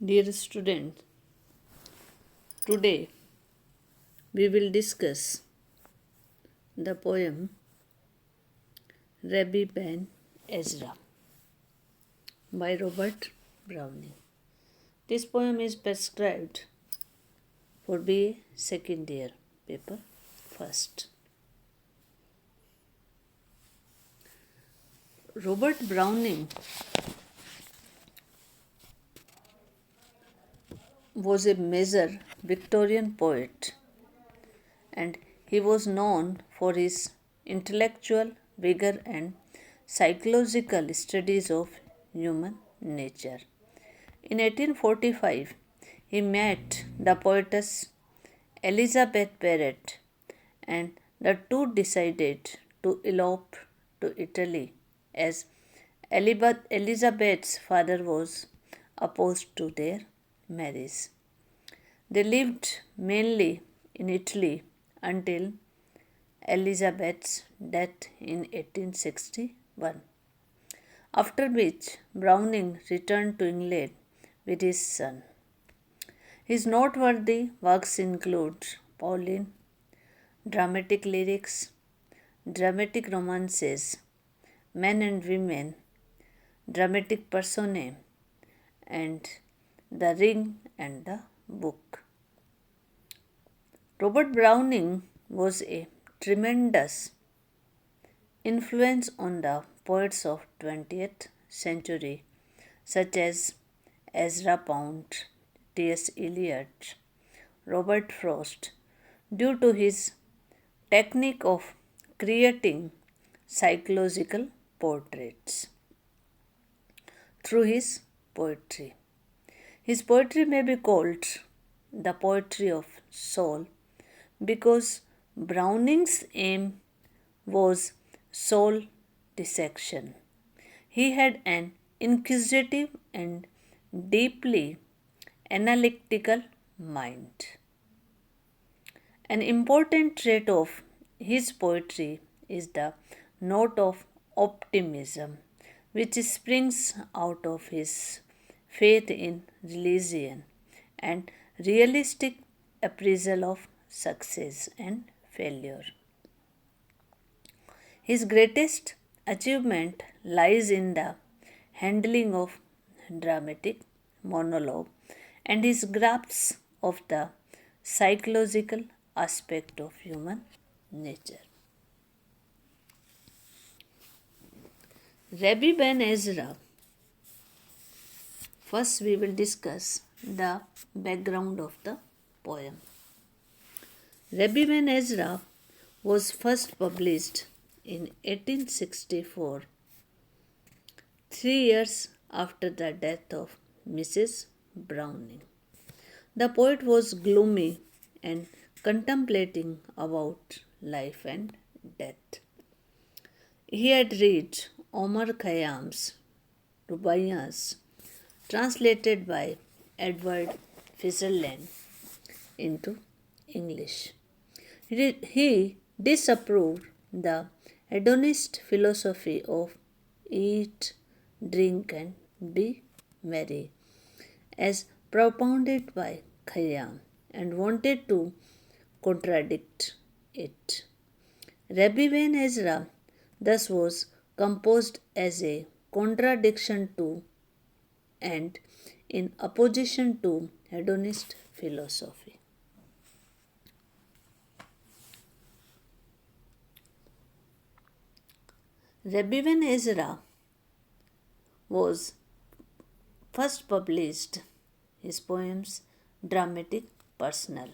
Dear student, today we will discuss the poem Rabbi Ben Ezra by Robert Browning. This poem is prescribed for BA second year paper first. Robert Browning was a major Victorian poet and he was known for his intellectual vigor and psychological studies of human nature. In 1845, he met the poetess Elizabeth Barrett, and the two decided to elope to Italy as Elizabeth's father was opposed to their marriage. They lived mainly in Italy until Elizabeth's death in 1861, after which Browning returned to England with his son. His noteworthy works include Pauline, dramatic lyrics, dramatic romances, men and women, dramatic personae, and The Ring and the Book. Robert Browning was a tremendous influence on the poets of 20th century such as Ezra Pound, T.S. Eliot, Robert Frost due to his technique of creating psychological portraits through his poetry. His poetry may be called the poetry of soul because Browning's aim was soul dissection. He had an inquisitive and deeply analytical mind. An important trait of his poetry is the note of optimism, which springs out of his faith in religion and realistic appraisal of success and failure. His greatest achievement lies in the handling of dramatic monologue and his grasp of the psychological aspect of human nature. Rabbi Ben Ezra. First, we will discuss the background of the poem. Rabbi Ben Ezra was first published in 1864, 3 years after the death of Mrs. Browning. The poet was gloomy and contemplating about life and death. He had read Omar Khayyam's Rubaiyas, translated by Edward Fisherland into English. He disapproved the hedonist philosophy of eat, drink, and be merry, as propounded by Khayyam, and wanted to contradict it. Rabbi Ben Ezra thus was composed as a contradiction to and in opposition to hedonist philosophy. Rabbi Ben Ezra was first published his poems dramatic personal.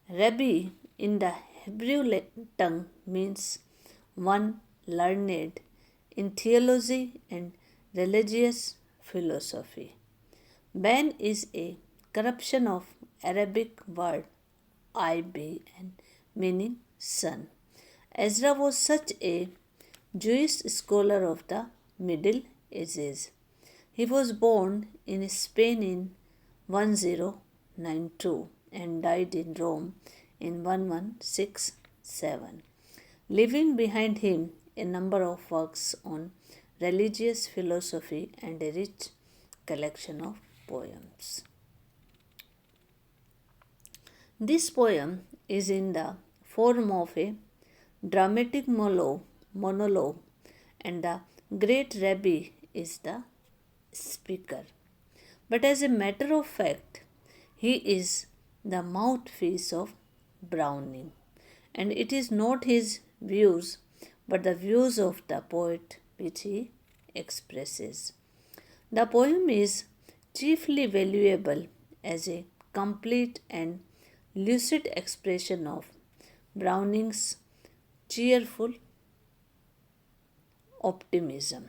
Rabbi in the Hebrew tongue means one learned in theology and religious philosophy. Ben is a corruption of Arabic word IB and meaning son. Ezra was such a Jewish scholar of the Middle Ages. He was born in Spain in 1092 and died in Rome in 1167, leaving behind him a number of works on religious philosophy and a rich collection of poems. This poem is in the form of a dramatic monologue, and the great Rabbi is the speaker. But as a matter of fact, he is the mouthpiece of Browning, and it is not his views but the views of the poet which he expresses. The poem is chiefly valuable as a complete and lucid expression of Browning's cheerful optimism.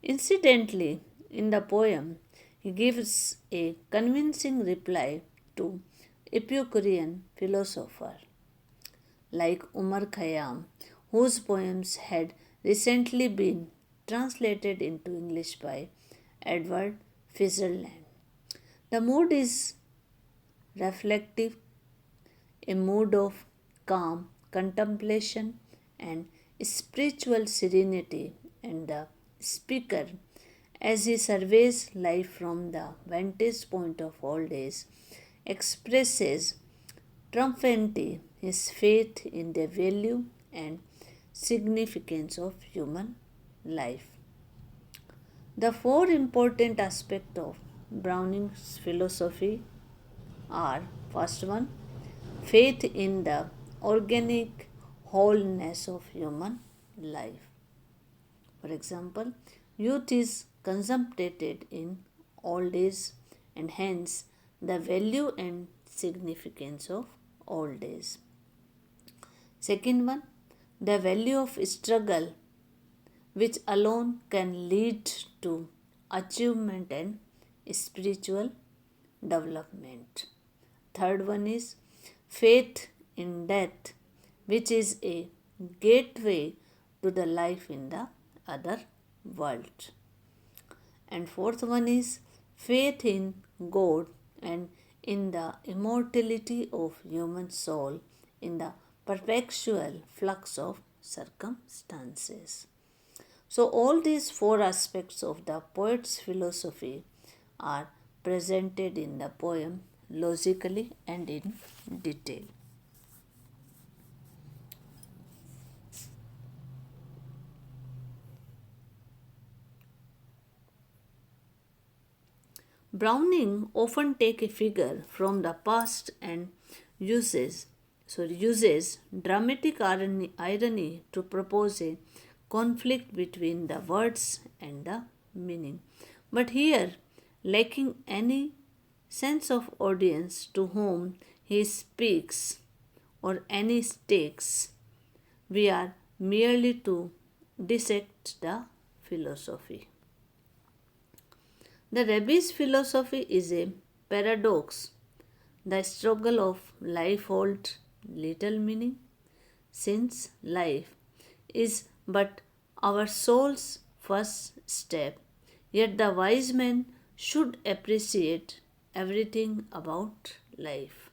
Incidentally, in the poem, he gives a convincing reply to Epicurean philosopher like Umar Khayyam, whose poems had recently been translated into English by Edward Fisherland. The mood is reflective, a mood of calm contemplation and spiritual serenity, and the speaker, as he surveys life from the vantage point of old age, expresses triumphantly his faith in the value and significance of human life. The four important aspects of Browning's philosophy are: first one, faith in the organic wholeness of human life. For example, youth is consumpted in old age, and hence the value and significance of old age. Second one, the value of struggle, which alone can lead to achievement and spiritual development. Third one is faith in death, which is a gateway to the life in the other world. And fourth one is faith in God and in the immortality of human soul in the perpetual flux of circumstances. So, all these four aspects of the poet's philosophy are presented in the poem logically and in detail. Browning often takes a figure from the past and uses dramatic irony to propose a conflict between the words and the meaning. But here, lacking any sense of audience to whom he speaks or any stakes, we are merely to dissect the philosophy. The rabbi's philosophy is a paradox. The struggle of life holds little meaning, since life is but our soul's first step. Yet the wise man should appreciate everything about life.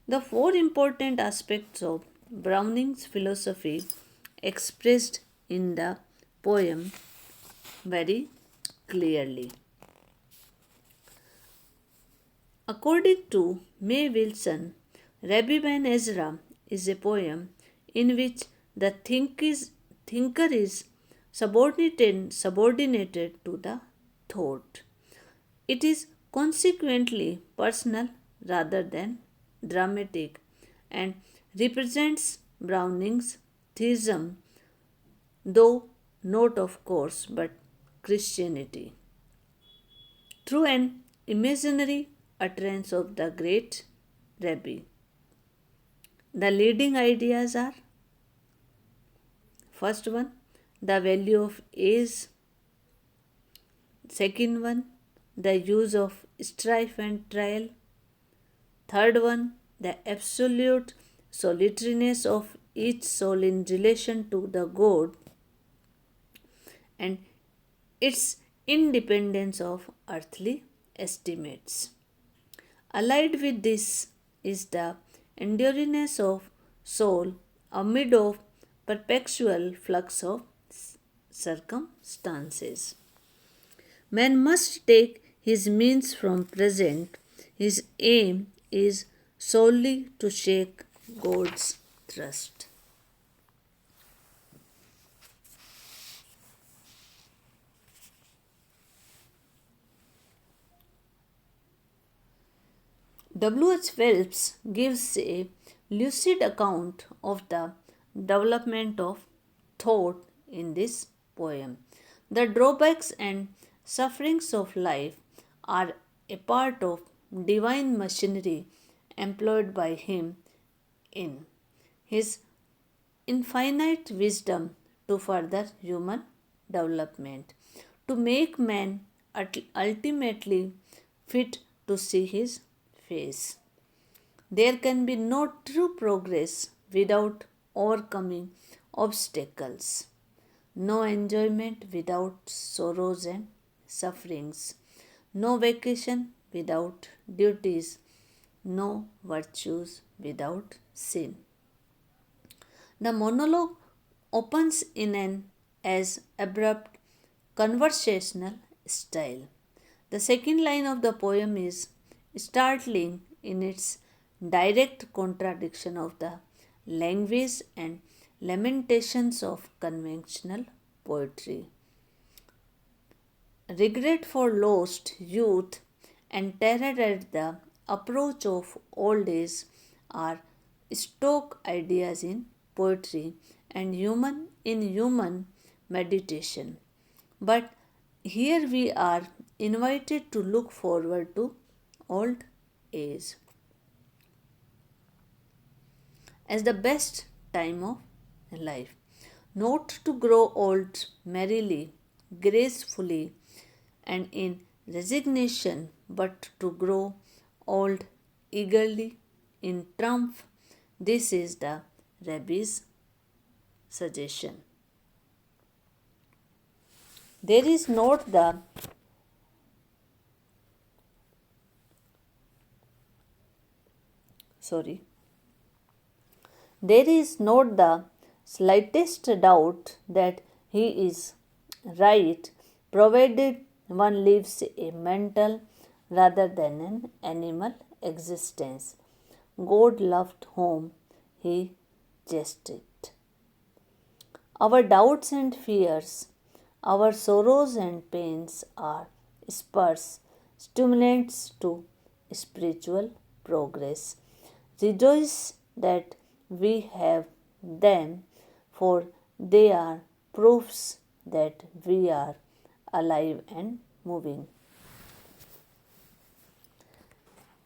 The four important aspects of Browning's philosophy expressed in the poem very clearly. According to May Wilson, Rabbi Ben Ezra is a poem in which the thinker is subordinated to the thought. It is consequently personal rather than dramatic and represents Browning's theism, though not of course but Christianity, through an imaginary utterance of the great Rabbi. The leading ideas are: first one, the value of age; second one, the use of strife and trial; third one, the absolute solitariness of each soul in relation to the God and its independence of earthly estimates. Allied with this is the enduringness of soul amid of perpetual flux of circumstances. Man must take his means from present. His aim is solely to shake God's trust. W. H. Phelps gives a lucid account of the development of thought in this poem. The drawbacks and sufferings of life are a part of divine machinery employed by him in his infinite wisdom to further human development, to make man ultimately fit to see his face. There can be no true progress without overcoming obstacles, no enjoyment without sorrows and sufferings, no vacation without duties, no virtues without sin. The monologue opens in an as abrupt conversational style. The second line of the poem is startling in its direct contradiction of the language and lamentations of conventional poetry. Regret for lost youth and terror at the approach of old age are stock ideas in poetry and human meditation. But here we are invited to look forward to old age as the best time of life, not to grow old merrily, gracefully, and in resignation, but to grow old eagerly in triumph. This is the Rabbi's suggestion. There is not the sorry there is not the slightest doubt that he is right, provided one lives a mental rather than an animal existence. God loved whom he jested. Our doubts and fears, our sorrows and pains are spurs, stimulants to spiritual progress. Rejoice that we have them, for they are proofs that we are alive and moving.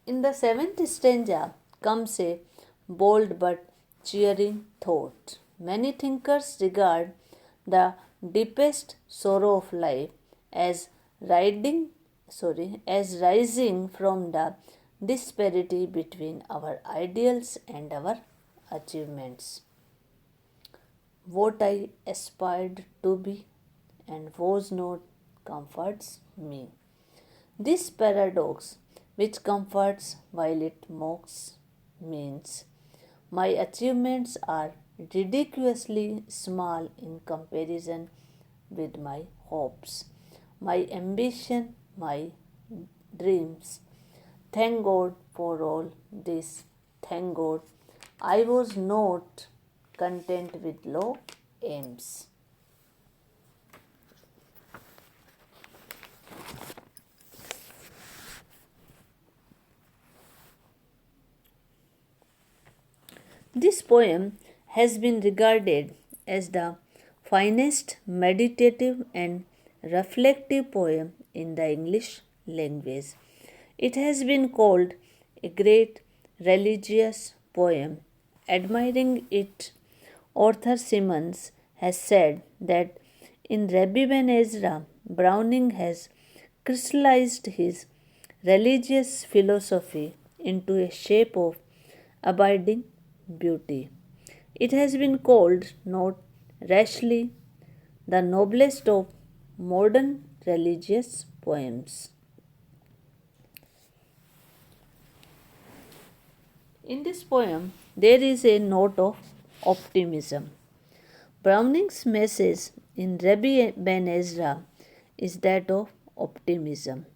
In the seventh stanza comes a bold but cheering thought. Many thinkers regard the deepest sorrow of life as rising from the disparity between our ideals and our achievements. What I aspired to be and was not comforts me. This paradox, which comforts while it mocks, means my achievements are ridiculously small in comparison with my hopes, my ambition, my dreams. Thank God for all this. Thank God I was not content with low aims. This poem has been regarded as the finest meditative and reflective poem in the English language. It has been called a great religious poem. Admiring it, author Simmons has said that in Rabbi Ben Ezra, Browning has crystallized his religious philosophy into a shape of abiding beauty. It has been called, not rashly, the noblest of modern religious poems. In this poem, there is a note of optimism. Browning's message in Rabbi Ben Ezra is that of optimism.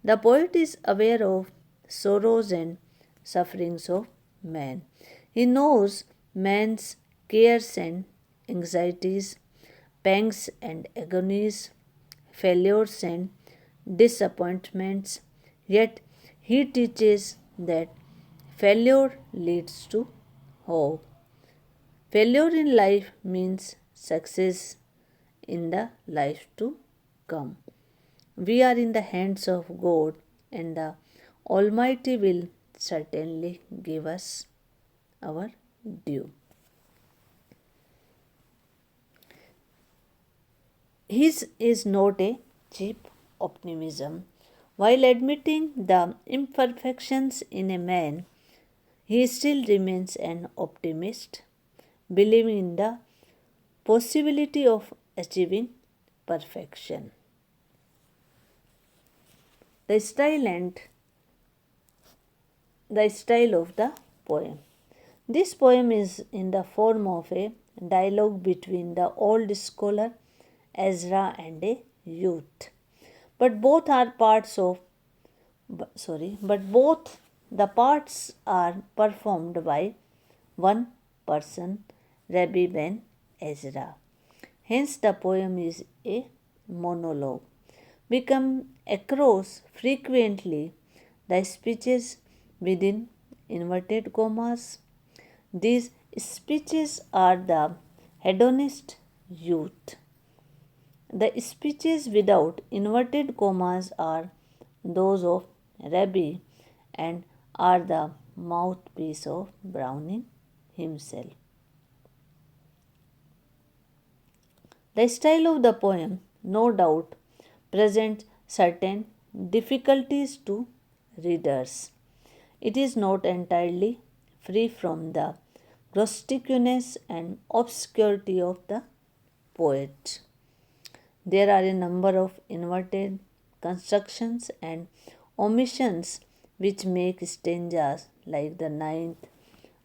The poet is aware of sorrows and sufferings of man. He knows man's cares and anxieties, pangs and agonies, failures and disappointments, yet he teaches that failure leads to hope. Failure in life means success in the life to come. We are in the hands of God, and the Almighty will certainly give us our due. His is not a cheap optimism. While admitting the imperfections in a man, he still remains an optimist, believing in the possibility of achieving perfection. The style and the style of the poem. This poem is in the form of a dialogue between the old scholar Ezra and a youth. But both are parts of but both the parts are performed by one person, Rabbi Ben Ezra. Hence the poem is a monologue. We come across frequently the speeches within inverted commas. These speeches are the hedonist youth. The speeches without inverted commas are those of Rabbi and are the mouthpiece of Browning himself. The style of the poem, no doubt, presents certain difficulties to readers. It is not entirely free from the grotesqueness and obscurity of the poet. There are a number of inverted constructions and omissions which make stanzas like the 9th,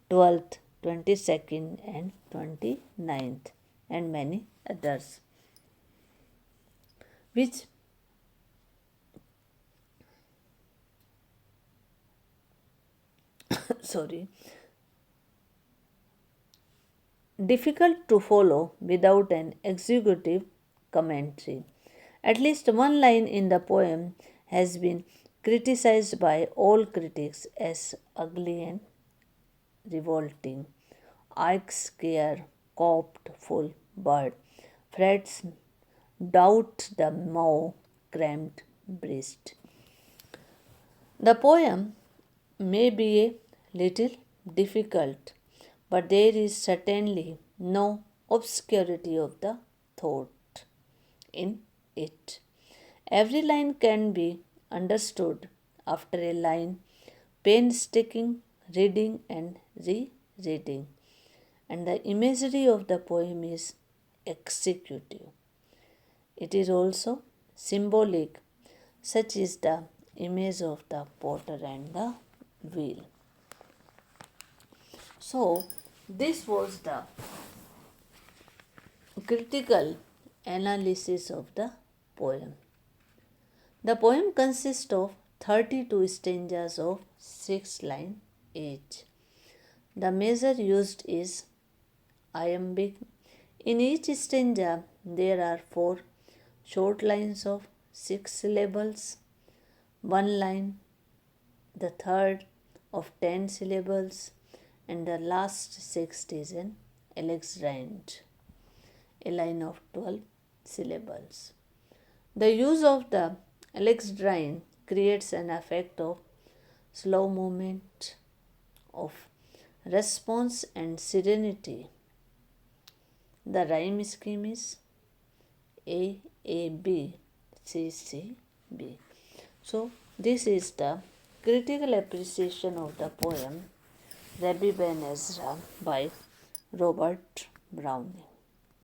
12th, 22nd, and 29th, and many others, which difficult to follow without an executive commentary. At least one line in the poem has been criticized by all critics as ugly and revolting. Ike's care, copped full bird, frets doubt the more cramped breast. The poem may be a little difficult, but there is certainly no obscurity of the thought in it. Every line can be understood after a line, painstaking reading and rereading, and the imagery of the poem is executive. It is also symbolic, such is the image of the potter and the wheel. So, this was the critical analysis of the poem. The poem consists of 32 stanzas of 6 lines each. The measure used is iambic. In each stanza, there are 4 short lines of 6 syllables, 1 line, the third of 10 syllables, and the last 6 is an alexandrine, a line of 12 syllables. The use of the alexandrine creates an effect of slow movement, of response and serenity. The rhyme scheme is A A B C C B. So this is the critical appreciation of the poem Rabbi Ben Ezra by Robert Browning.